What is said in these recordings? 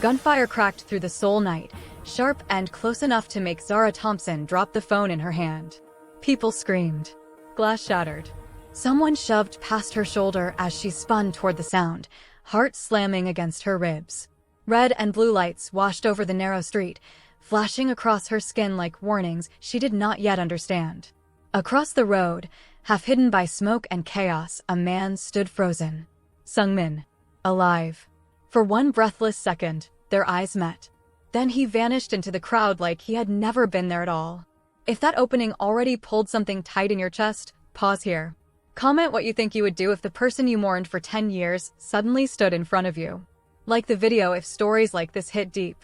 Gunfire cracked through the Seoul night, sharp and close enough to make Zara Thompson drop the phone in her hand. People screamed. Glass shattered. Someone shoved past her shoulder as she spun toward the sound, heart slamming against her ribs. Red and blue lights washed over the narrow street, flashing across her skin like warnings she did not yet understand. Across the road, half hidden by smoke and chaos, a man stood frozen. Sung-min. Alive. For one breathless second, their eyes met. Then he vanished into the crowd like he had never been there at all. If that opening already pulled something tight in your chest, pause here. Comment what you think you would do if the person you mourned for 10 years suddenly stood in front of you. Like the video if stories like this hit deep.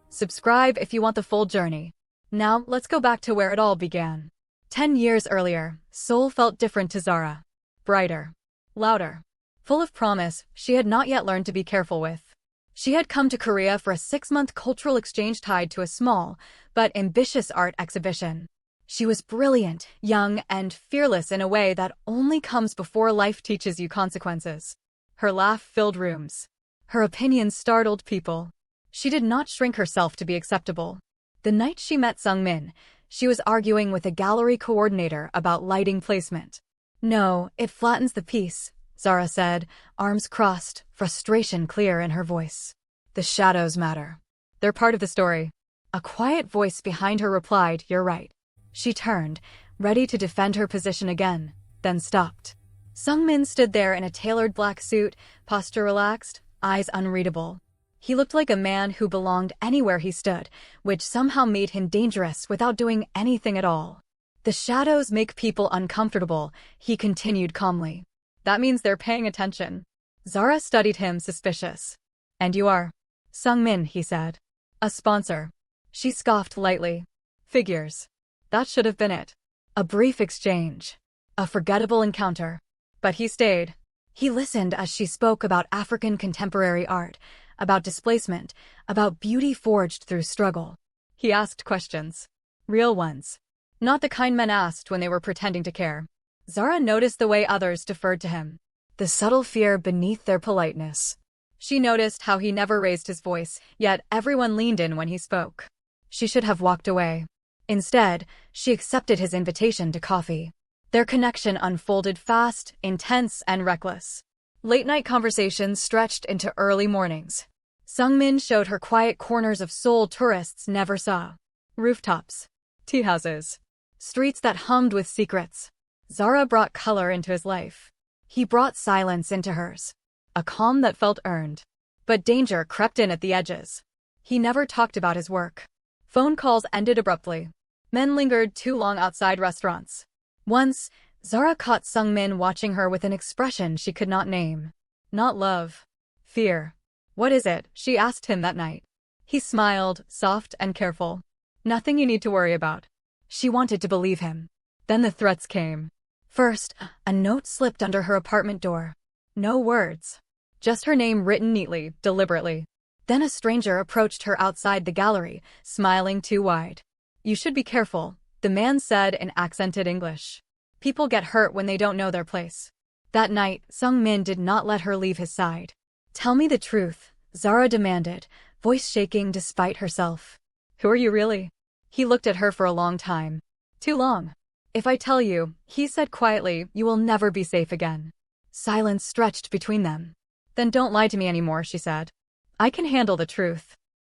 Subscribe if you want the full journey. Now, let's go back to where it all began. 10 years earlier, Seoul felt different to Zara. Brighter. Louder. Full of promise she had not yet learned to be careful with. She had come to Korea for a 6-month cultural exchange tied to a small, but ambitious art exhibition. She was brilliant, young, and fearless in a way that only comes before life teaches you consequences. Her laugh filled rooms. Her opinions startled people. She did not shrink herself to be acceptable. The night she met Sung-min, she was arguing with a gallery coordinator about lighting placement. "No, it flattens the piece," Zara said, arms crossed, frustration clear in her voice. "The shadows matter. They're part of the story." A quiet voice behind her replied, "You're right." She turned, ready to defend her position again, then stopped. Sung-min stood there in a tailored black suit, posture relaxed, eyes unreadable. He looked like a man who belonged anywhere he stood, which somehow made him dangerous without doing anything at all. "The shadows make people uncomfortable," he continued calmly. "That means they're paying attention." Zara studied him, suspicious. "And you are?" "Sung-min," he said. "A sponsor." She scoffed lightly. "Figures. That should have been it." A brief exchange. A forgettable encounter. But he stayed. He listened as she spoke about African contemporary art, about displacement, about beauty forged through struggle. He asked questions. Real ones. Not the kind men asked when they were pretending to care. Zara noticed the way others deferred to him. The subtle fear beneath their politeness. She noticed how he never raised his voice, yet everyone leaned in when he spoke. She should have walked away. Instead, she accepted his invitation to coffee. Their connection unfolded fast, intense, and reckless. Late-night conversations stretched into early mornings. Sung-min showed her quiet corners of Seoul tourists never saw. Rooftops. Tea houses. Streets that hummed with secrets. Zara brought color into his life. He brought silence into hers. A calm that felt earned. But danger crept in at the edges. He never talked about his work. Phone calls ended abruptly. Men lingered too long outside restaurants. Once, Zara caught Sung-min watching her with an expression she could not name. Not love. Fear. "What is it?" she asked him that night. He smiled, soft and careful. "Nothing you need to worry about." She wanted to believe him. Then the threats came. First, a note slipped under her apartment door. No words. Just her name written neatly, deliberately. Then a stranger approached her outside the gallery, smiling too wide. "You should be careful," the man said in accented English. "People get hurt when they don't know their place." That night, Sung-min did not let her leave his side. "Tell me the truth," Zara demanded, voice shaking despite herself. "Who are you really?" He looked at her for a long time. "Too long. If I tell you," he said quietly, "you will never be safe again." Silence stretched between them. "Then don't lie to me anymore," she said. "I can handle the truth."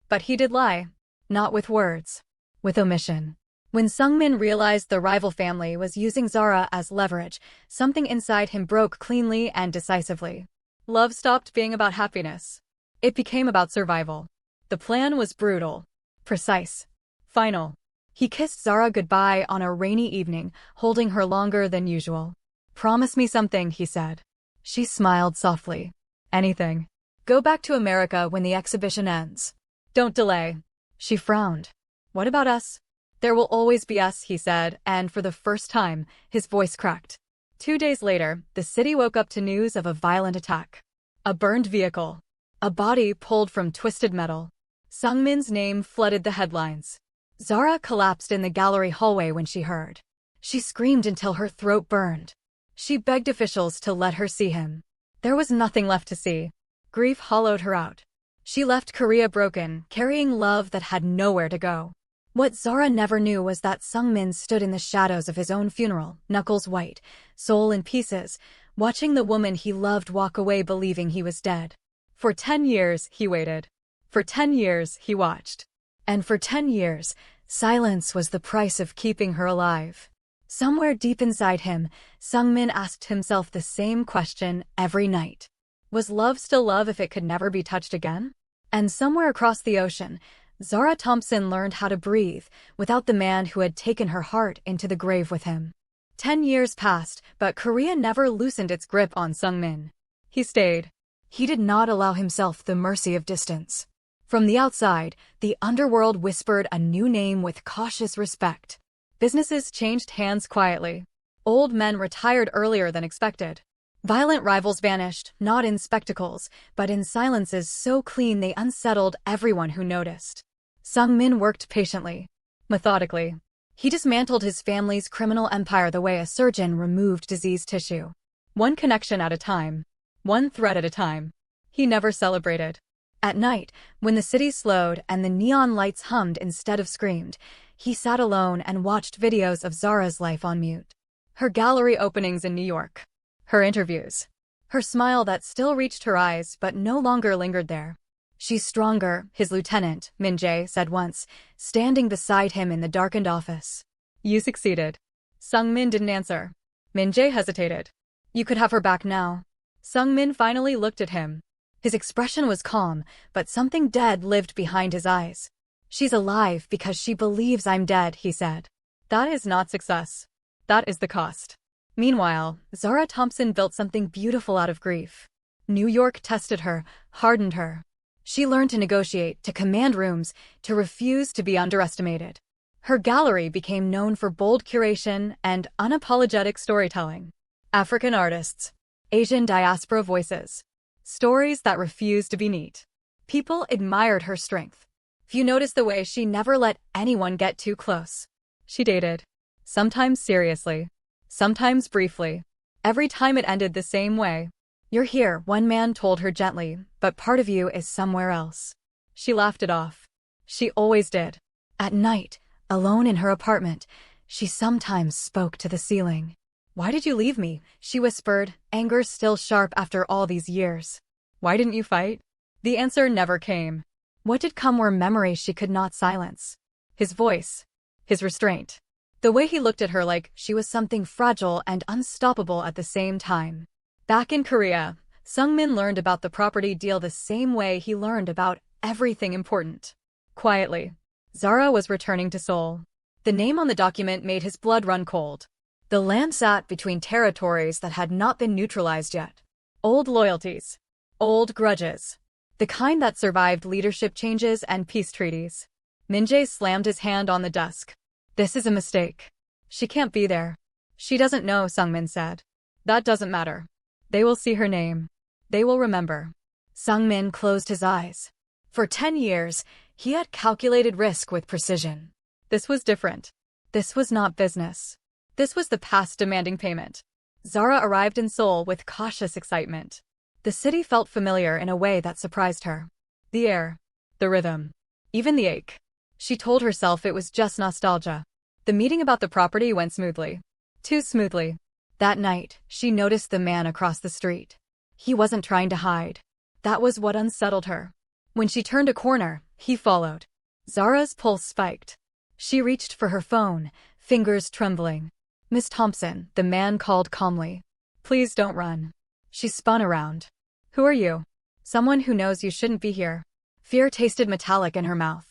But he did lie. Not with words. With omission. When Sung-min realized the rival family was using Zara as leverage, something inside him broke cleanly and decisively. Love stopped being about happiness. It became about survival. The plan was brutal. Precise. Final. He kissed Zara goodbye on a rainy evening, holding her longer than usual. "Promise me something," he said. She smiled softly. "Anything. Go back to America when the exhibition ends. Don't delay." She frowned. "What about us?" "There will always be us," he said, and for the first time, his voice cracked. 2 days later, the city woke up to news of a violent attack. A burned vehicle. A body pulled from twisted metal. Sung-min's name flooded the headlines. Zara collapsed in the gallery hallway when she heard. She screamed until her throat burned. She begged officials to let her see him. There was nothing left to see. Grief hollowed her out. She left Korea broken, carrying love that had nowhere to go. What Zara never knew was that Sungmin stood in the shadows of his own funeral, knuckles white, soul in pieces, watching the woman he loved walk away believing he was dead. For 10 years, he waited. For 10 years, he watched. And for 10 years, silence was the price of keeping her alive. Somewhere deep inside him, Sungmin asked himself the same question every night. Was love still love if it could never be touched again? And somewhere across the ocean, Zara Thompson learned how to breathe without the man who had taken her heart into the grave with him. 10 years passed, but Korea never loosened its grip on Sungmin. He stayed. He did not allow himself the mercy of distance. From the outside, the underworld whispered a new name with cautious respect. Businesses changed hands quietly. Old men retired earlier than expected. Violent rivals vanished, not in spectacles, but in silences so clean they unsettled everyone who noticed. Sungmin worked patiently, methodically. He dismantled his family's criminal empire the way a surgeon removed diseased tissue. One connection at a time. One thread at a time. He never celebrated. At night, when the city slowed and the neon lights hummed instead of screamed, he sat alone and watched videos of Zara's life on mute. Her gallery openings in New York. Her interviews. Her smile that still reached her eyes but no longer lingered there. She's stronger, his lieutenant, Min-jae, said once, standing beside him in the darkened office. You succeeded. Sungmin didn't answer. Min-jae hesitated. You could have her back now. Sungmin finally looked at him. His expression was calm, but something dead lived behind his eyes. She's alive because she believes I'm dead, he said. That is not success. That is the cost. Meanwhile, Zara Thompson built something beautiful out of grief. New York tested her, hardened her. She learned to negotiate, to command rooms, to refuse to be underestimated. Her gallery became known for bold curation and unapologetic storytelling. African artists. Asian diaspora voices. Stories that refused to be neat. People admired her strength. Few noticed the way she never let anyone get too close. She dated. Sometimes seriously. Sometimes briefly. Every time it ended the same way. You're here, one man told her gently, but part of you is somewhere else. She laughed it off. She always did. At night, alone in her apartment, she sometimes spoke to the ceiling. Why did you leave me? She whispered, anger still sharp after all these years. Why didn't you fight? The answer never came. What did come were memories she could not silence. His voice. His restraint. The way he looked at her like she was something fragile and unstoppable at the same time. Back in Korea, Sungmin learned about the property deal the same way he learned about everything important. Quietly. Zara was returning to Seoul. The name on the document made his blood run cold. The land sat between territories that had not been neutralized yet. Old loyalties. Old grudges. The kind that survived leadership changes and peace treaties. Min-jae slammed his hand on the desk. This is a mistake. She can't be there. She doesn't know, Sungmin said. That doesn't matter. They will see her name. They will remember. Sungmin closed his eyes. For 10 years, he had calculated risk with precision. This was different. This was not business. This was the past demanding payment. Zara arrived in Seoul with cautious excitement. The city felt familiar in a way that surprised her. The air. The rhythm. Even the ache. She told herself it was just nostalgia. The meeting about the property went smoothly. Too smoothly. That night, she noticed the man across the street. He wasn't trying to hide. That was what unsettled her. When she turned a corner, he followed. Zara's pulse spiked. She reached for her phone, fingers trembling. Miss Thompson, the man called calmly. Please don't run. She spun around. Who are you? Someone who knows you shouldn't be here. Fear tasted metallic in her mouth.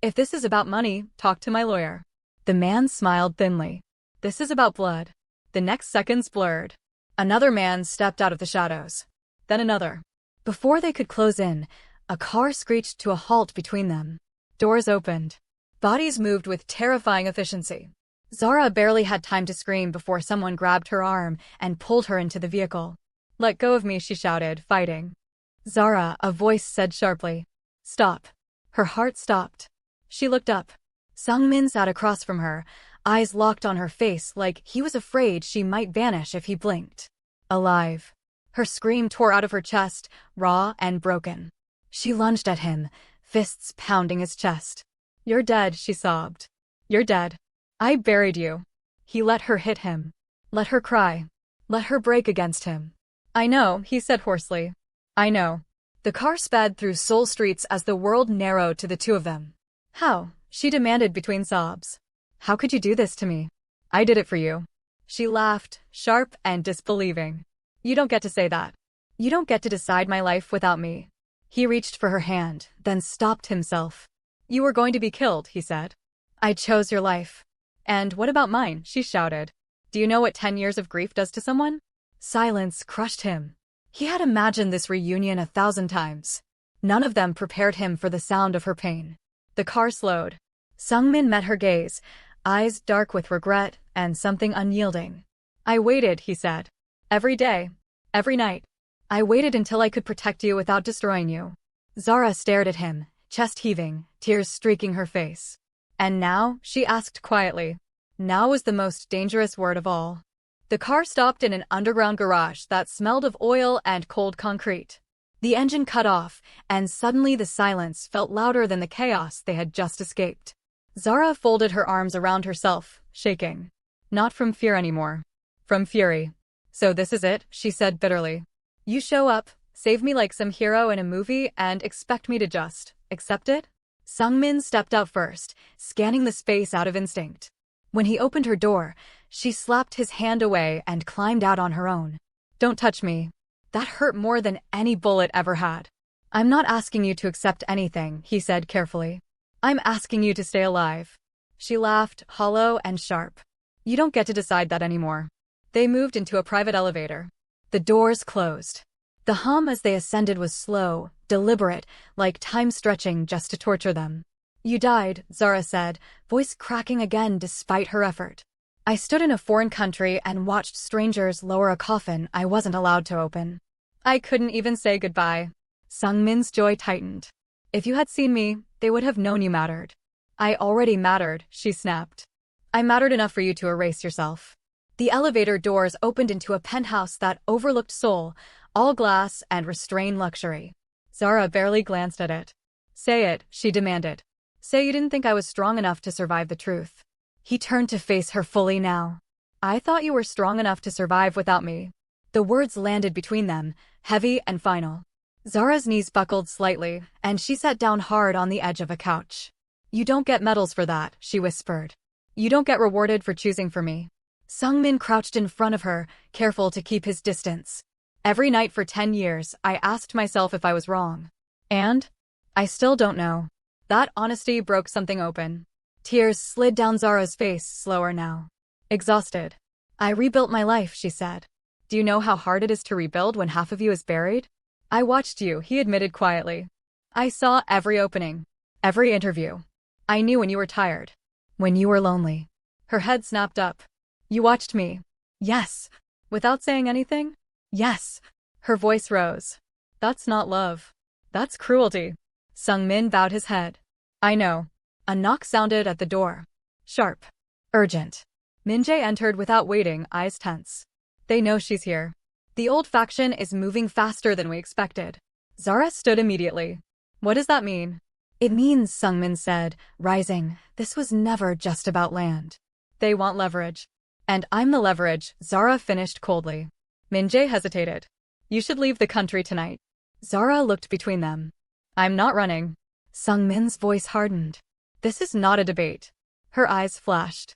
If this is about money, talk to my lawyer. The man smiled thinly. This is about blood. The next seconds blurred. Another man stepped out of the shadows. Then another. Before they could close in, a car screeched to a halt between them. Doors opened. Bodies moved with terrifying efficiency. Zara barely had time to scream before someone grabbed her arm and pulled her into the vehicle. Let go of me, she shouted, fighting. Zara, a voice said sharply. Stop. Her heart stopped. She looked up. Sungmin sat across from her, eyes locked on her face like he was afraid she might vanish if he blinked. Alive. Her scream tore out of her chest, raw and broken. She lunged at him, fists pounding his chest. "You're dead," she sobbed. "You're dead. I buried you." He let her hit him. Let her cry. Let her break against him. "I know," he said hoarsely. "I know." The car sped through Seoul streets as the world narrowed to the two of them. "How?" she demanded between sobs. "How could you do this to me?" "I did it for you." She laughed, sharp and disbelieving. "You don't get to say that. You don't get to decide my life without me." He reached for her hand, then stopped himself. "You were going to be killed," he said. "I chose your life." "And what about mine?" she shouted. "Do you know what 10 years of grief does to someone?" Silence crushed him. He had imagined this reunion 1,000 times. None of them prepared him for the sound of her pain. The car slowed. Sungmin met her gaze, eyes dark with regret and something unyielding. "I waited," he said. "Every day. Every night. I waited until I could protect you without destroying you." Zara stared at him, chest heaving, tears streaking her face. "And now?" she asked quietly. Now was the most dangerous word of all. The car stopped in an underground garage that smelled of oil and cold concrete. The engine cut off, and suddenly the silence felt louder than the chaos they had just escaped. Zara folded her arms around herself, shaking. Not from fear anymore. From fury. "So this is it," she said bitterly. "You show up, save me like some hero in a movie, and expect me to just accept it?" Sungmin stepped out first, scanning the space out of instinct. When he opened her door, she slapped his hand away and climbed out on her own. "Don't touch me." That hurt more than any bullet ever had. "I'm not asking you to accept anything," he said carefully. "I'm asking you to stay alive." She laughed, hollow and sharp. "You don't get to decide that anymore." They moved into a private elevator. The doors closed. The hum as they ascended was slow, deliberate, like time stretching just to torture them. "You died," Zara said, voice cracking again despite her effort. "I stood in a foreign country and watched strangers lower a coffin I wasn't allowed to open. I couldn't even say goodbye." Sungmin's joy tightened. "If you had seen me, they would have known you mattered." "I already mattered," she snapped. "I mattered enough for you to erase yourself." The elevator doors opened into a penthouse that overlooked Seoul, all glass and restrained luxury. Zara barely glanced at it. "Say it," she demanded. "Say you didn't think I was strong enough to survive the truth." He turned to face her fully now. "I thought you were strong enough to survive without me." The words landed between them, heavy and final. Zara's knees buckled slightly, and she sat down hard on the edge of a couch. "You don't get medals for that," she whispered. "You don't get rewarded for choosing for me." Sungmin crouched in front of her, careful to keep his distance. "Every night for 10 years, I asked myself if I was wrong. And? I still don't know." That honesty broke something open. Tears slid down Zara's face, slower now. Exhausted. "I rebuilt my life," she said. "Do you know how hard it is to rebuild when half of you is buried?" "I watched you," he admitted quietly. "I saw every opening. Every interview. I knew when you were tired. When you were lonely." Her head snapped up. "You watched me." "Yes." "Without saying anything?" "Yes." Her voice rose. "That's not love. That's cruelty." Sungmin bowed his head. "I know." A knock sounded at the door. Sharp. Urgent. Min-jae entered without waiting, eyes tense. "They know she's here. The old faction is moving faster than we expected." Zara stood immediately. "What does that mean?" "It means," Sungmin said, rising, "this was never just about land. They want leverage. And I'm the leverage," Zara finished coldly. Min-jae hesitated. "You should leave the country tonight." Zara looked between them. "I'm not running." Sungmin's voice hardened. "This is not a debate." Her eyes flashed.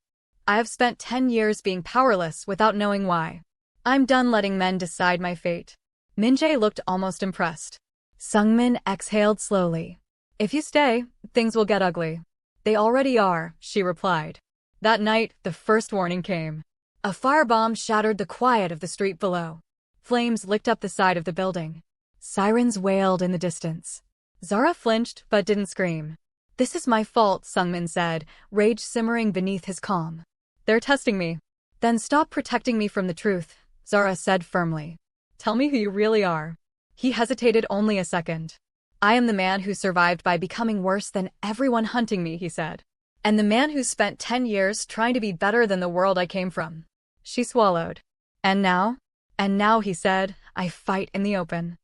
"I have spent 10 years being powerless without knowing why. I'm done letting men decide my fate." Min-jae looked almost impressed. Sungmin exhaled slowly. "If you stay, things will get ugly." "They already are," she replied. That night, the first warning came. A firebomb shattered the quiet of the street below. Flames licked up the side of the building. Sirens wailed in the distance. Zara flinched but didn't scream. "This is my fault," Sungmin said, rage simmering beneath his calm. "They're testing me." "Then stop protecting me from the truth," Zara said firmly. "Tell me who you really are." He hesitated only a second. "I am the man who survived by becoming worse than everyone hunting me," he said. "And the man who spent 10 years trying to be better than the world I came from." She swallowed. "And now?" "And now," he said, "I fight in the open."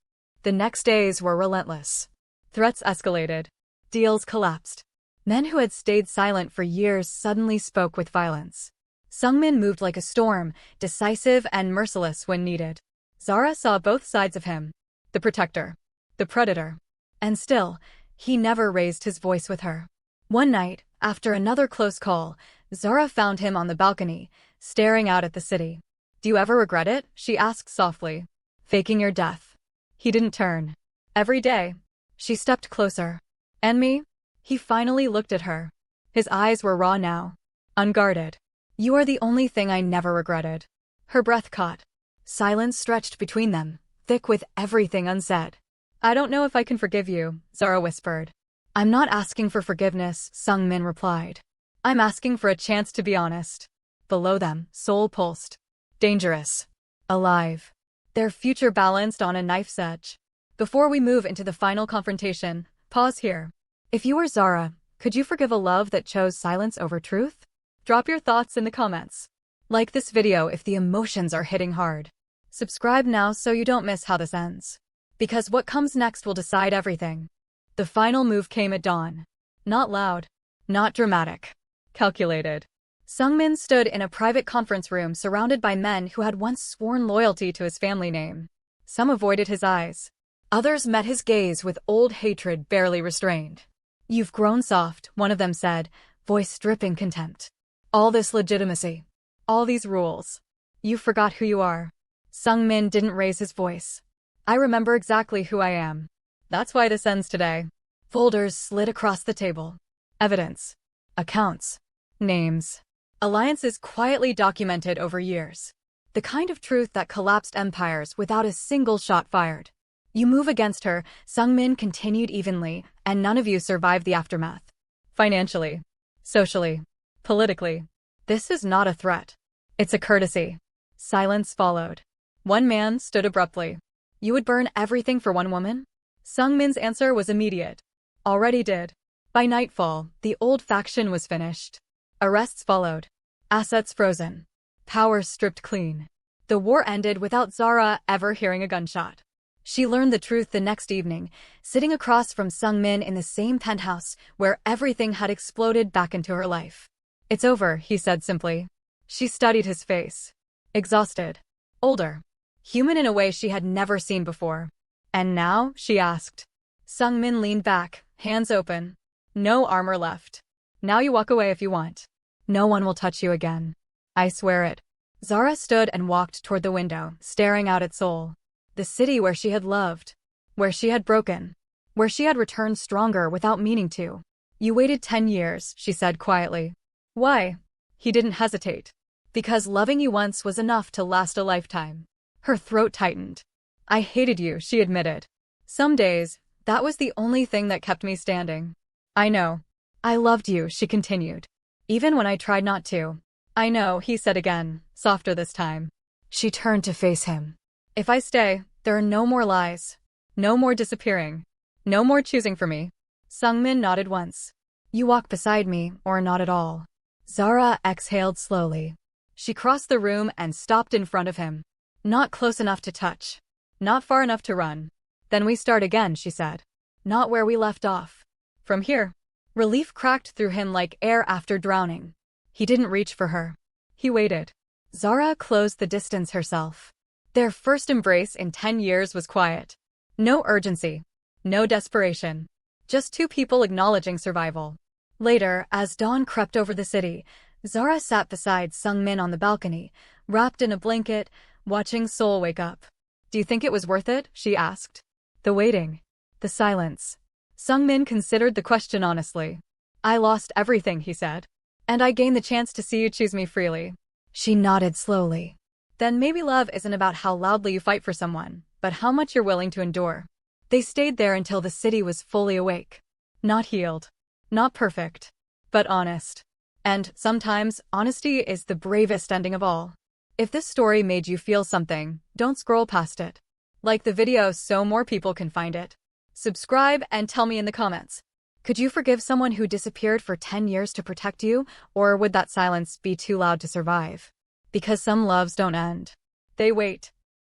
The next days were relentless. Threats escalated. Deals collapsed. Men who had stayed silent for years suddenly spoke with violence. Sungmin moved like a storm, decisive and merciless when needed. Zara saw both sides of him. The protector. The predator. And still, he never raised his voice with her. One night, after another close call, Zara found him on the balcony, staring out at the city. "Do you ever regret it?" she asked softly. "Faking your death." He didn't turn. "Every day." She stepped closer. "And me?" He finally looked at her. His eyes were raw now. Unguarded. "You are the only thing I never regretted." Her breath caught. Silence stretched between them, thick with everything unsaid. "I don't know if I can forgive you," Zara whispered. "I'm not asking for forgiveness," Sungmin replied. "I'm asking for a chance to be honest." Below them, Seoul pulsed. Dangerous. Alive. Their future balanced on a knife's edge. Before we move into the final confrontation, pause here. If you were Zara, could you forgive a love that chose silence over truth? Drop your thoughts in the comments. Like this video if the emotions are hitting hard. Subscribe now so you don't miss how this ends. Because what comes next will decide everything. The final move came at dawn. Not loud. Not dramatic. Calculated. Sungmin stood in a private conference room surrounded by men who had once sworn loyalty to his family name. Some avoided his eyes. Others met his gaze with old hatred barely restrained. "You've grown soft," one of them said, voice dripping contempt. "All this legitimacy. All these rules. You forgot who you are." Sungmin didn't raise his voice. "I remember exactly who I am. That's why this ends today." Folders slid across the table. Evidence. Accounts. Names. Alliances quietly documented over years. The kind of truth that collapsed empires without a single shot fired. "You move against her," Sungmin continued evenly, "and none of you survived the aftermath. Financially. Socially. Politically. This is not a threat. It's a courtesy." Silence followed. One man stood abruptly. "You would burn everything for one woman?" Sungmin's answer was immediate. "Already did." By nightfall, the old faction was finished. Arrests followed. Assets frozen. Power stripped clean. The war ended without Zara ever hearing a gunshot. She learned the truth the next evening, sitting across from Sungmin in the same penthouse where everything had exploded back into her life. "It's over," he said simply. She studied his face. Exhausted. Older. Human in a way she had never seen before. "And now?" she asked. Sungmin leaned back, hands open. "No armor left. Now you walk away if you want. No one will touch you again. I swear it." Zara stood and walked toward the window, staring out at Seoul. The city where she had loved. Where she had broken. Where she had returned stronger without meaning to. "You waited 10 years, she said quietly. "Why?" He didn't hesitate. "Because loving you once was enough to last a lifetime." Her throat tightened. "I hated you," she admitted. "Some days, that was the only thing that kept me standing." "I know. I loved you," she continued. "Even when I tried not to." "I know," he said again, softer this time. She turned to face him. "If I stay, there are no more lies. No more disappearing. No more choosing for me." Sungmin nodded once. "You walk beside me, or not at all." Zara exhaled slowly. She crossed the room and stopped in front of him. "Not close enough to touch. Not far enough to run." "Then we start again," she said. "Not where we left off. From here." Relief cracked through him like air after drowning. He didn't reach for her. He waited. Zara closed the distance herself. Their first embrace in 10 years was quiet. No urgency. No desperation. Just two people acknowledging survival. Later, as dawn crept over the city, Zara sat beside Sungmin on the balcony, wrapped in a blanket, watching Seoul wake up. "Do you think it was worth it?" she asked. The waiting. The silence. Sungmin considered the question honestly. "I lost everything," he said. "And I gained the chance to see you choose me freely." She nodded slowly. "Then maybe love isn't about how loudly you fight for someone, but how much you're willing to endure." They stayed there until the city was fully awake. Not healed. Not perfect. But honest. And, sometimes, honesty is the bravest ending of all. If this story made you feel something, don't scroll past it. Like the video so more people can find it. Subscribe and tell me in the comments. Could you forgive someone who disappeared for 10 years to protect you, or would that silence be too loud to survive? Because some loves don't end. They wait.